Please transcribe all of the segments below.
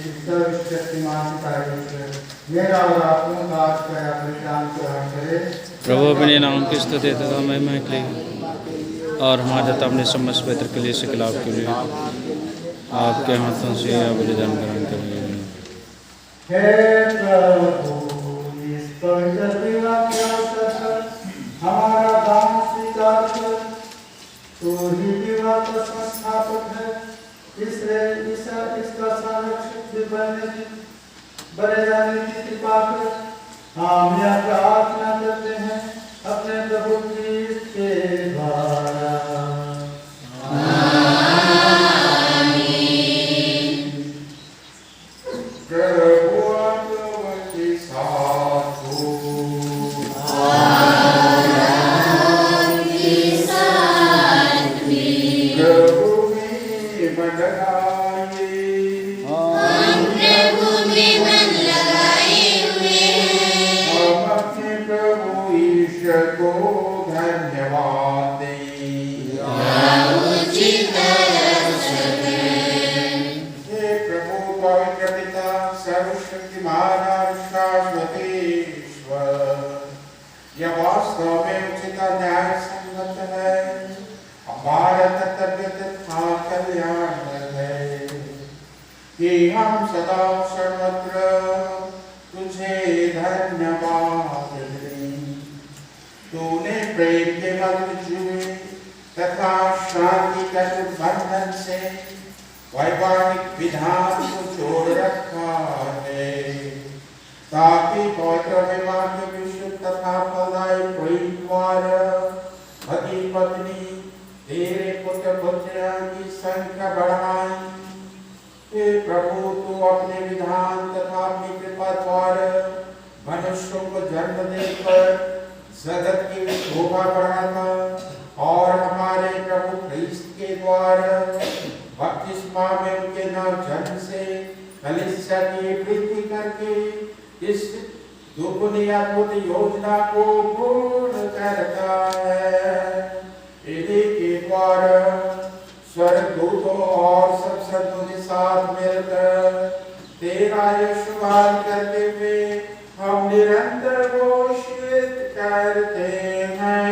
सर्वशक्तिमान परमेश्वर मेरा और आपको काज कर परेशान ग्रहण करे। प्रभु अपने नाम की स्तुति तथा महिमा के लिए और हमारे तथा अपने समस्त पवित्र के लिए सिखलाव के लिए आपके हाथों से यह बलिदान ग्रहण करेंगे। हे प्रभु इस पवित्र सेवा के अवसर पर हमारा दान स्वीकार कर। तू ही विवाह का संस्थापक है, इसलिए इसका संरक्षक भी बने जाने की कृपा कर। हम यह प्रार्थना करते हैं अपने प्रभु क्रिस्त के द्वारा। हम सदा सर्वत्र तुझे धन्यवाद दें। तूने प्रेम के मंत्र जुए तथा शांति के बंधन से वैवाहिक विधान को जोड़ रखा है, ताकि पवित्र विवाह के विशुद्ध तथा फलदायी प्रेम द्वारा पति पत्नी तेरे पुत्र पुत्रियों की संख्या बढ़ाए। हे प्रभु, तू अपने विधान तथा अपनी कृपा द्वारा मनुष्यों को जन्म देकर जगत की शोभा बढ़ाना और हमारे प्रभु क्रिस्त के द्वारा बपतिस्मा में उनके नव जन्म से कलीसिया की वृद्धि करके इस दुगुनी अद्भुत योजना को पूर्ण करता है। इन्हीं के द्वारा स्वर्गदूतों और सब संतों के साथ मिलकर तेरा यशगान करते हुए हम निरंतर घोषित करते हैं।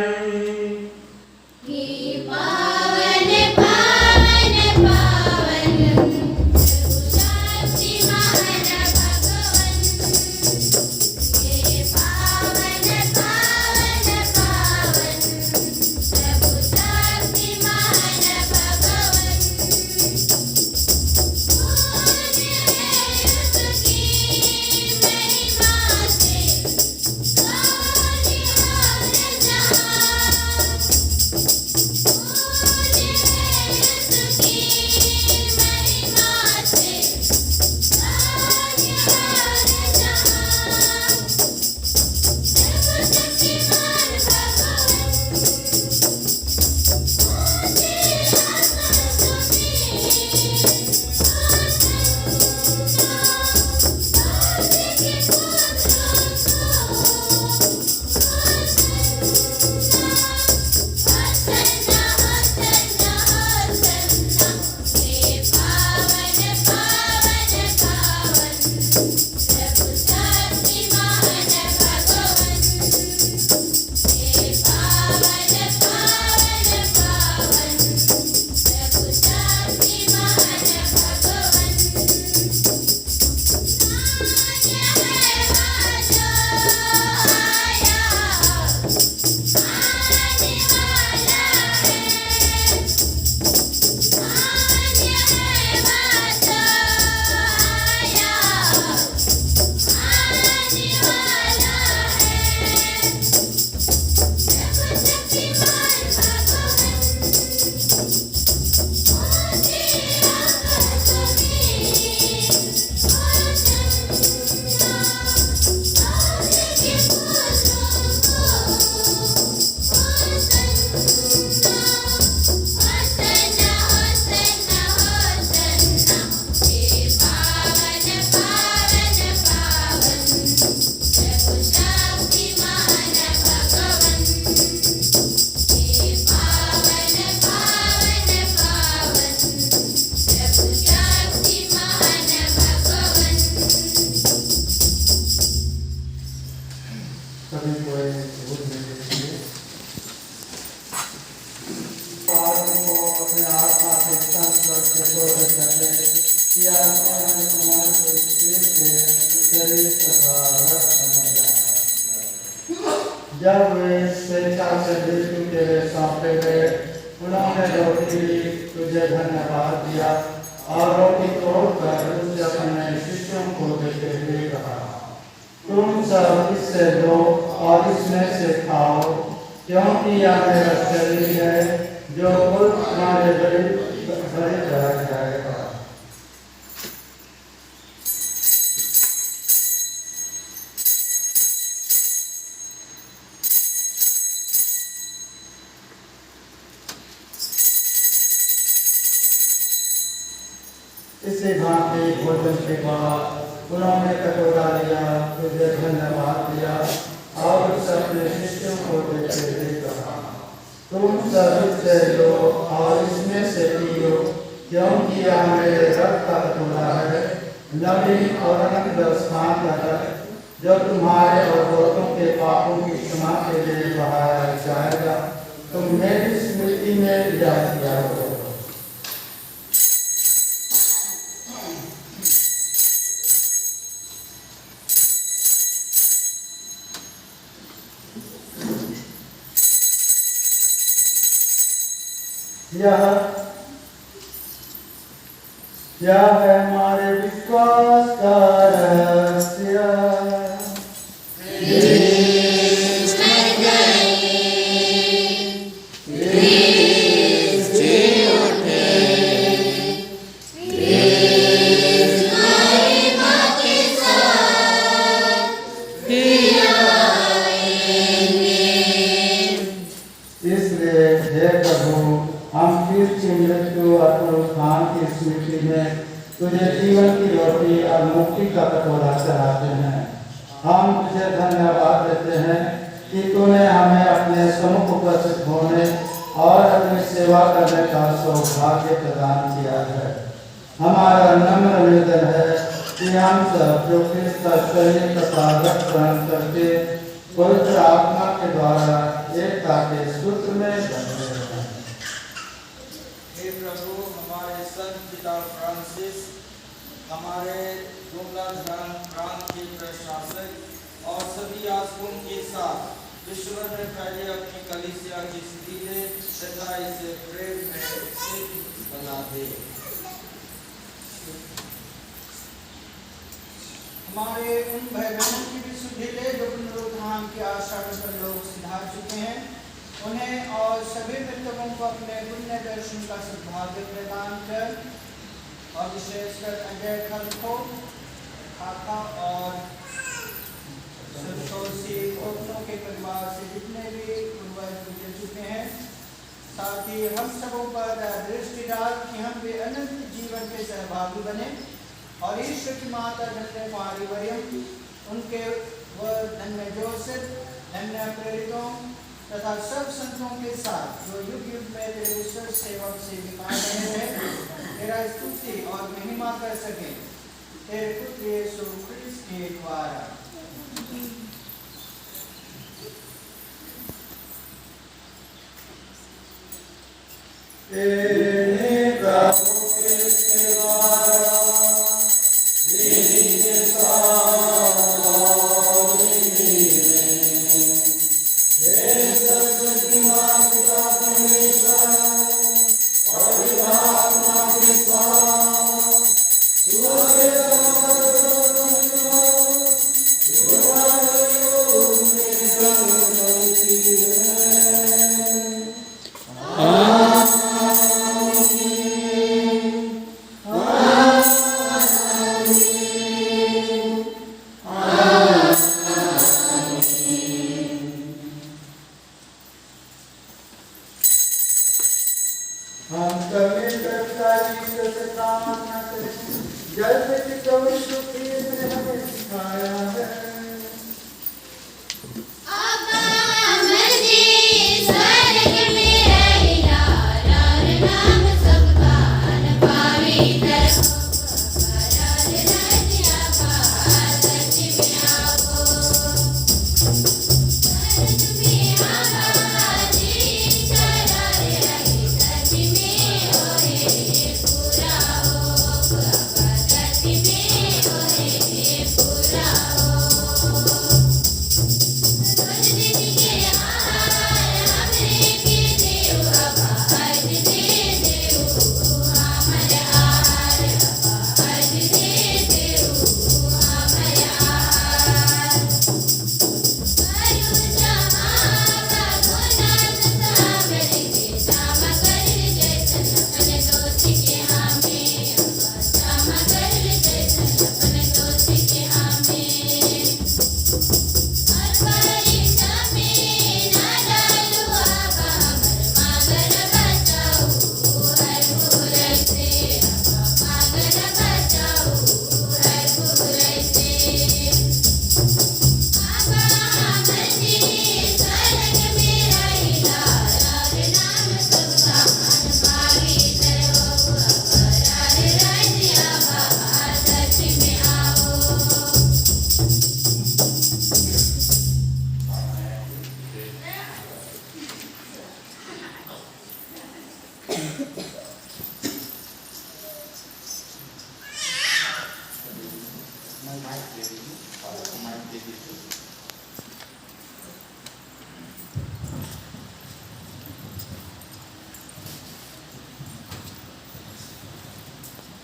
शरीर तथा रक्त बन जाए। जब वे स्वेच्छा से यीशु के लिए सौंपे गए, उन्होंने रोटी ली, तुझे धन्यवाद दिया और रोटी तोड़कर उसे अपने शिष्यों को देते हुए कहा, तुम सब इससे लो और इसमें से खाओ, क्योंकि यह मेरा शरीर है जो तुम्हारे बलि चढ़ाया जाएगा। इसी भांति भोजन के बाद उन्होंने कटोरा लिया, तुझे धन्यवाद दिया और उसे अपने शिष्यों को देते हुए कहा, तुम सब इससे लो और इसमें से पियो, क्योंकि यह मेरे रक्त का कटोरा है, नवीन और अनंत व्यवस्था का रक्त, जो तुम्हारे और बहुतों के पापों की क्षमा के लिए बहाया जाएगा। तुम मेरी स्मृति में यह किया करो। यह है हमारे विश्वास का रहस्य। इसलिए हे प्रभु, हम फिर मृत्यु और पुनरुत्थान की स्मृति में तुझे जीवन की रोटी और मुक्ति का कटोरा चढ़ाते हैं। हम तुझे धन्यवाद देते हैं कि तूने हमें अपने सम्मुख उपस्थित होने और अपनी सेवा करने का सौभाग्य प्रदान किया है। हमारा नम्र निवेदन है कि हम सब जो क्रिस्त का शरीर तथा रक्त ग्रहण करके पवित्र आत्मा के द्वारा एकता के सूत्र में बंधे हैं। हे प्रभु, हमारे संत पिता फ्रांसिस, हमारे धर्म प्रांत के प्रशासक और सभी याजकों के साथ विश्व में फैले अपनी कलीसिया की स्थिति दे तथा इसे प्रेम में सिद्ध बना दे। हमारे उन भाई बहनों की भी सुधि ले जो पुनरुत्थान की आशा में लोग सिधार चुके हैं, उन्हें और सभी मृतकों को अपने पुण्य दर्शन का सौभाग्य प्रदान कर, और विशेषकर अजय खलखो, खाका और संतोषी ओटनों के परिवार से जितने भी पूर्वज गुजर चुके हैं, साथ ही हम सबों पर दृष्टि डाल कि हम भी अनंत जीवन के सहभागी बने और ईश्वर की माता धन्य कुमारी मरियम, उनके व धन्य जोसेफ, धन्य प्रेरितों तथा सब संतों के साथ जो युग युग में तेरे ईश्वर सेवक से दिखा रहे हैं, तेरा स्तुति और महिमा कर सके तेरे पुत्र यीशु क्रिस्त के द्वारा। Lord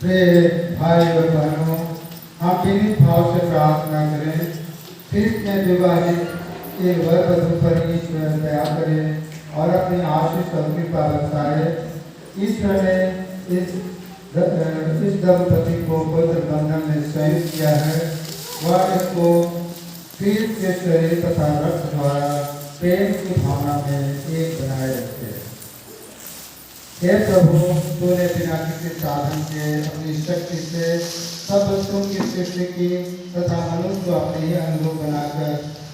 प्रिय भाई और बहनों, हम विनीत भाव से प्रार्थना करें, ख्रिस्त में विवाहित एक वर वधू पर ईश्वर दया करे और अपनी आशीष और कृपा बरसाए। ईश्वर ने इस दंपति को पवित्र बंधन में संयुक्त किया है। वह इसको ख्रिस्त के शरीर तथा रक्त द्वारा प्रेम की भावना में एक बनाए रखे। हे प्रभु, तूने बिना किसी साधन के अपनी शक्ति से सब वस्तुओं की सृष्टि की तथा मनुष्य को अपने ही अनुरूप बनाकर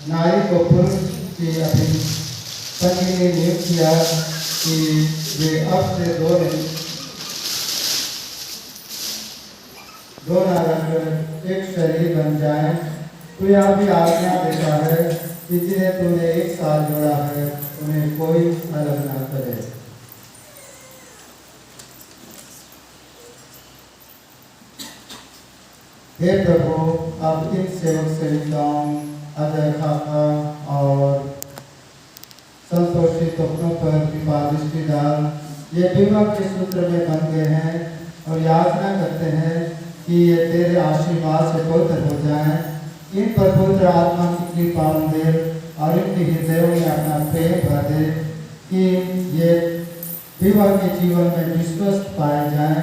नारी को पुरुष की अपनी संगी नियुक्त किया कि वे अब से दो नारंग एक शरीर बन जाएं। तू यह भी आज्ञा देता है कि जिन्हें तूने एक साथ जोड़ा है उन्हें कोई अलग न करे। हे प्रभु, अब इन सेवक सेविकाओं अजय खाका और संतोषी कपड़ों पर कृपा दृष्टि डाल। ये विवाह के सूत्र में बन गए हैं और याचना करते हैं कि ये तेरे आशीर्वाद से पवित्र हो जाएं। इन पर पवित्र आत्मा की कृपा दे और इनके हृदयों में अपना प्रेम भर दे कि ये विवाह के जीवन में विश्वस्त पाए जाएं।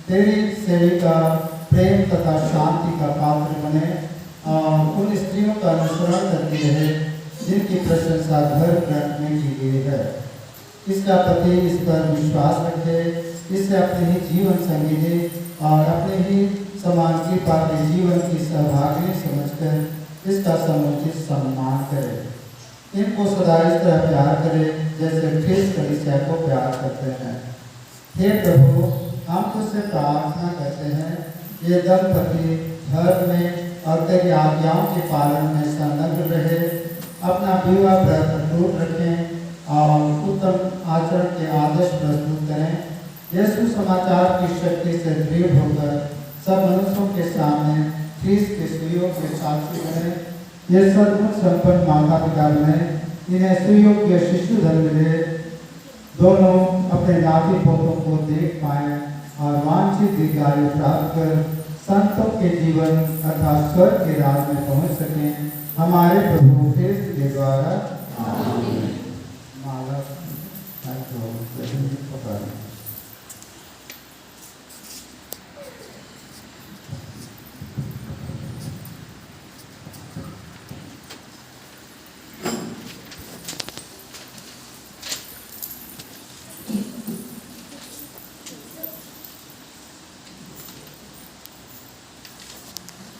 तेरी सेविका प्रेम तथा शांति का पात्र बने और उन स्त्रियों का अनुसरण करती रहे जिनकी प्रशंसा घर रखने की गई है। इसका पति इस पर विश्वास रखे, इसे अपने ही जीवन संगिनी और अपने ही समान कृपा के जीवन की सहभागिनी समझकर इसका समुचित सम्मान करे। इनको सदा इस तरह प्यार करे जैसे ख्रिस्त कलीसिया को प्यार करते हैं। हे प्रभु, हम तुझसे प्रार्थना करते हैं, ये दंपति धर्म में और तेरी आज्ञाओं के पालन में संलग्न रहे, अपना विवाह व्रत अटूट रखें और उत्तम आचरण के आदर्श प्रस्तुत करें। यीशु समाचार की शक्ति से दृढ़ होकर सब मनुष्यों के सामने ख्रिस्त के सुयोग के साक्षी बने। ये सद्गुण संपन्न माता पिता बने, इन्हें सुयोग्य शिशु धन मिले, दोनों अपने नाती पोतों को देख पाए और वांछित दीर्घायु प्राप्त कर संतों के जीवन अर्थात स्वर्ग के राज में पहुंच सकें। हमारे प्रभु ख्रिस्त के द्वारा आमीन। माला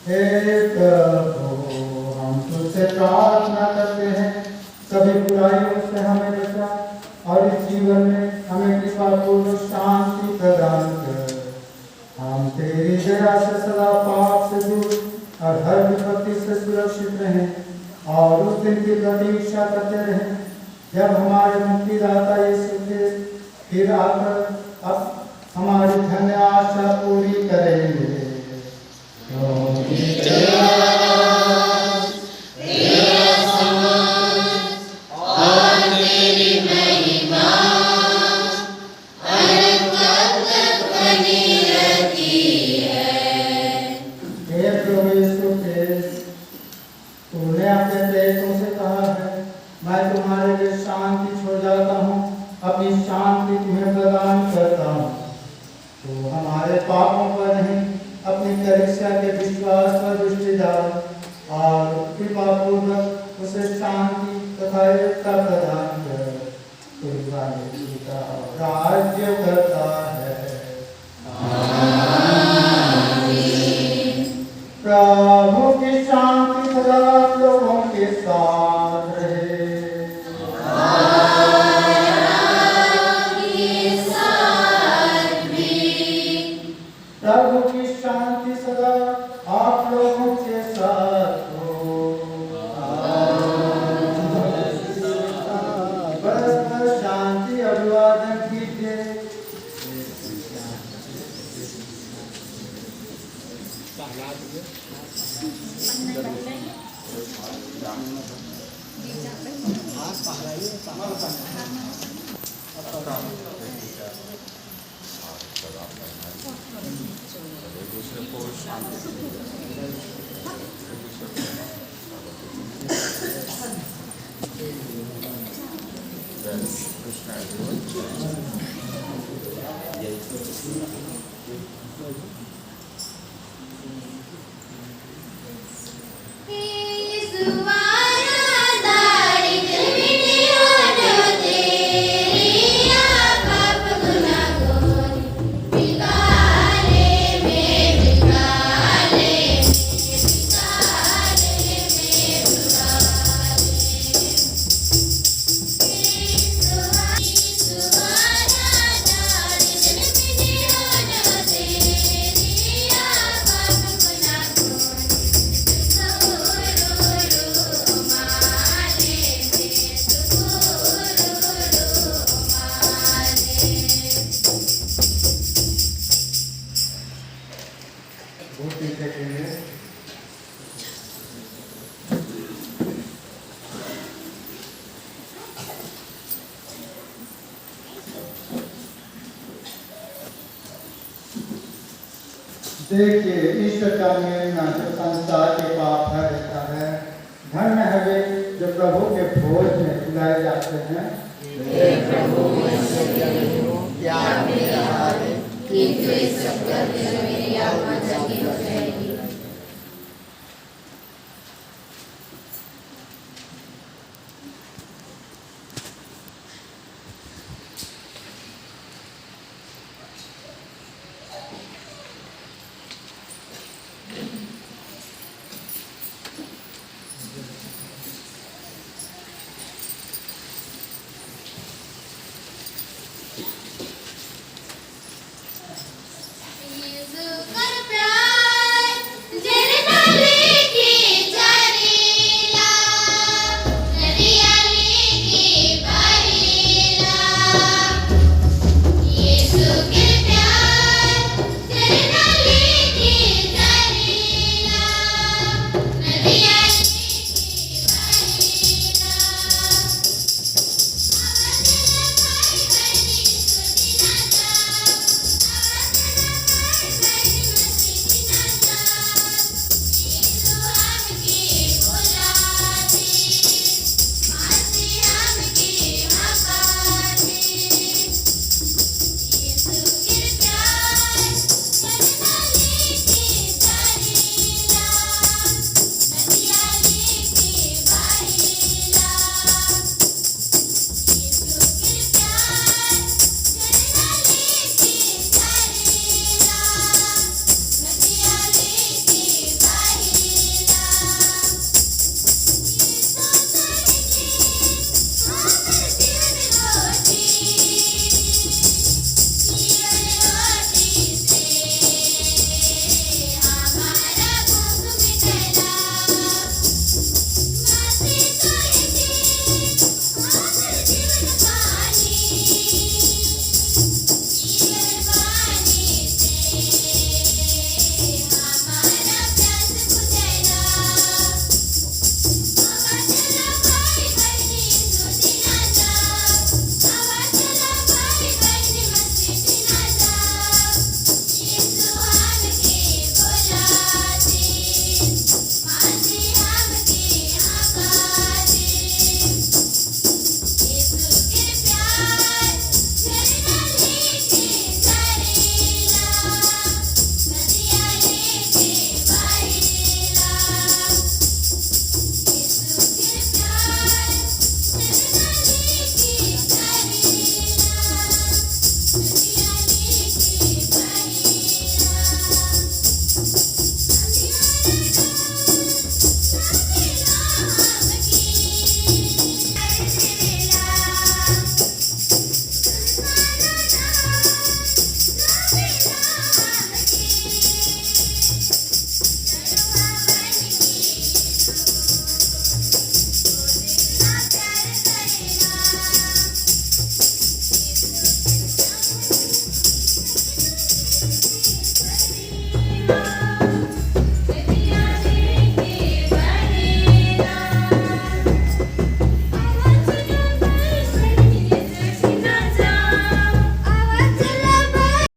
हे प्रभु, हम तुझसे प्रार्थना करते हैं, सभी बुराइयों से हमें बचा और इस जीवन में हमें कृपा पूर्वक शांति प्रदान कर। हम तेरी दया से सदा पाप से दूर और हर विपत्ति से सुरक्षित रहें और उस दिन की प्रतीक्षा करते रहें जब हमारे मुक्तिदाता यीशु क्रिस्त फिर आकर अब हमारी धन्य आशा पूरी करेंगे। तूने अपने प्रेरितों से कहा है, मैं तुम्हारे लिए शांति छोड़ जाता हूँ, अपनी शांति तुम्हें प्रदान करता हूँ। तो हमारे पापों पर नहीं, अपनी कलीसिया के विश्वास पर दृष्टि डाल और कृपा पूर्वक उसे शांति तथा एकता प्रदान कर। राज्य करता है। प्रभु की शांति सदा लोगों के साथ रहे। प्रभु की शांति सदा आप लोगों के साथ हो। परस्पर शांति अभिवादन कीजिए। बहुत पीछे के लिए देखिए ईश्वर का नियम ना तो संसार के पाप हर देता है। धन्य है वे जो प्रभु के भोज में बुलाए जाते हैं।